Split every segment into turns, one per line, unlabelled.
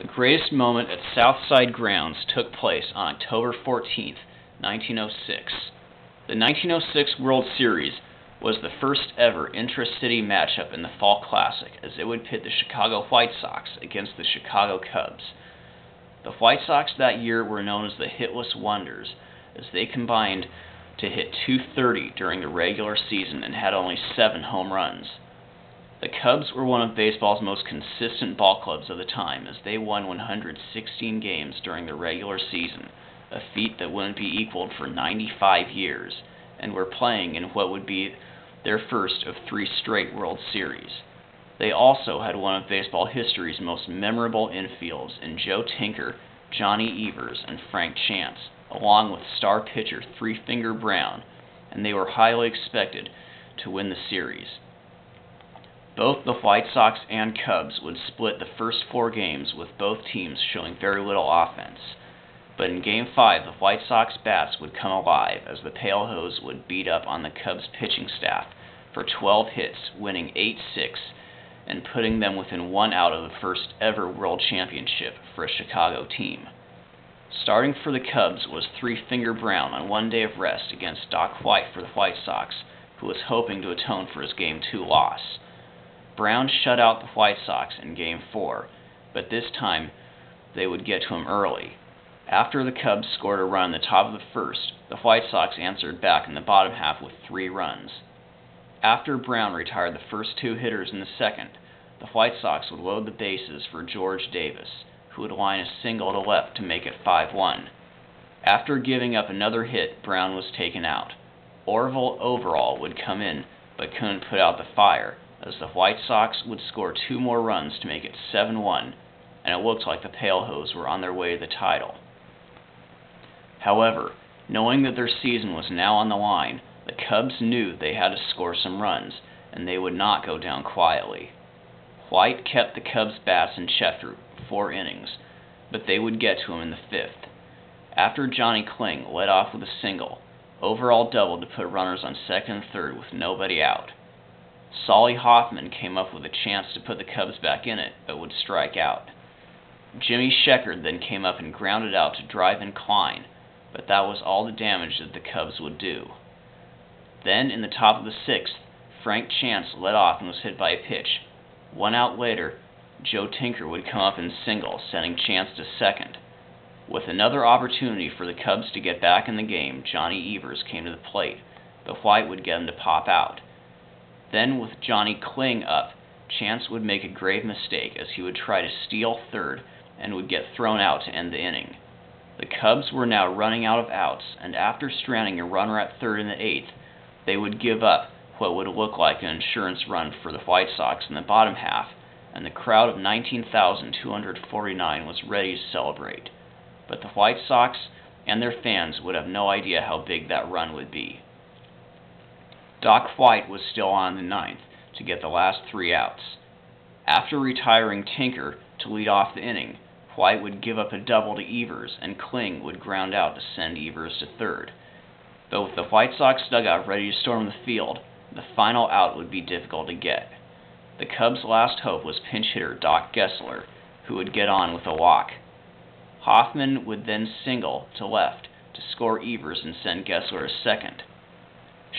The greatest moment at Southside Grounds took place on October 14, 1906. The 1906 World Series was the first ever intra-city matchup in the Fall Classic, as it would pit the Chicago White Sox against the Chicago Cubs. The White Sox that year were known as the Hitless Wonders, as they combined to hit .230 during the regular season and had only 7 home runs. The Cubs were one of baseball's most consistent ball clubs of the time, as they won 116 games during the regular season, a feat that wouldn't be equaled for 95 years, and were playing in what would be their first of 3 straight World Series. They also had one of baseball history's most memorable infields in Joe Tinker, Johnny Evers, and Frank Chance, along with star pitcher Three Finger Brown, and they were highly expected to win the series. Both the White Sox and Cubs would split the first 4 games, with both teams showing very little offense. But in Game 5, the White Sox bats would come alive, as the Pale Hose would beat up on the Cubs pitching staff for 12 hits, winning 8-6, and putting them within 1 out of the first ever World Championship for a Chicago team. Starting for the Cubs was Three Finger Brown on 1 day of rest against Doc White for the White Sox, who was hoping to atone for his Game 2 loss. Brown shut out the White Sox in Game 4, but this time they would get to him early. After the Cubs scored a run in the top of the first, the White Sox answered back in the bottom half with 3 runs. After Brown retired the first 2 hitters in the second, the White Sox would load the bases for George Davis, who would line a single to left to make it 5-1. After giving up another hit, Brown was taken out. Orville Overall would come in, but couldn't put out the fire, as the White Sox would score 2 more runs to make it 7-1, and it looked like the Pale Hose were on their way to the title. However, knowing that their season was now on the line, the Cubs knew they had to score some runs, and they would not go down quietly. White kept the Cubs' bats in check for 4 innings, but they would get to him in the 5th. After Johnny Kling led off with a single, Overall doubled to put runners on second and third with nobody out. Solly Hoffman came up with a chance to put the Cubs back in it, but would strike out. Jimmy Sheckard then came up and grounded out to drive in Klein, but that was all the damage that the Cubs would do. Then, in the top of the 6th, Frank Chance led off and was hit by a pitch. 1 out later, Joe Tinker would come up and single, sending Chance to second. With another opportunity for the Cubs to get back in the game, Johnny Evers came to the plate, but White would get him to pop out. Then, with Johnny Kling up, Chance would make a grave mistake, as he would try to steal third and would get thrown out to end the inning. The Cubs were now running out of outs, and after stranding a runner at third in the 8th, they would give up what would look like an insurance run for the White Sox in the bottom half, and the crowd of 19,249 was ready to celebrate. But the White Sox and their fans would have no idea how big that run would be. Doc White was still on in the 9th to get the last 3 outs. After retiring Tinker to lead off the inning, White would give up a double to Evers, and Kling would ground out to send Evers to third. But with the White Sox dugout ready to storm the field, the final out would be difficult to get. The Cubs' last hope was pinch hitter Doc Gessler, who would get on with a walk. Hoffman would then single to left to score Evers and send Gessler to second.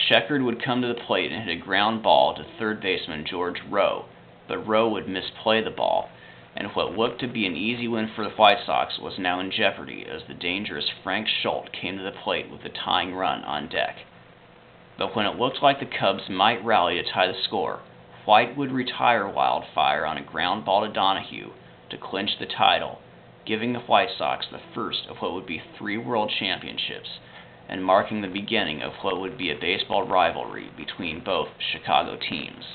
Sheckard would come to the plate and hit a ground ball to third baseman George Rowe, but Rowe would misplay the ball, and what looked to be an easy win for the White Sox was now in jeopardy, as the dangerous Frank Schultz came to the plate with the tying run on deck. But when it looked like the Cubs might rally to tie the score, White would retire Wildfire on a ground ball to Donahue to clinch the title, giving the White Sox the first of what would be 3 World Championships, and marking the beginning of what would be a baseball rivalry between both Chicago teams.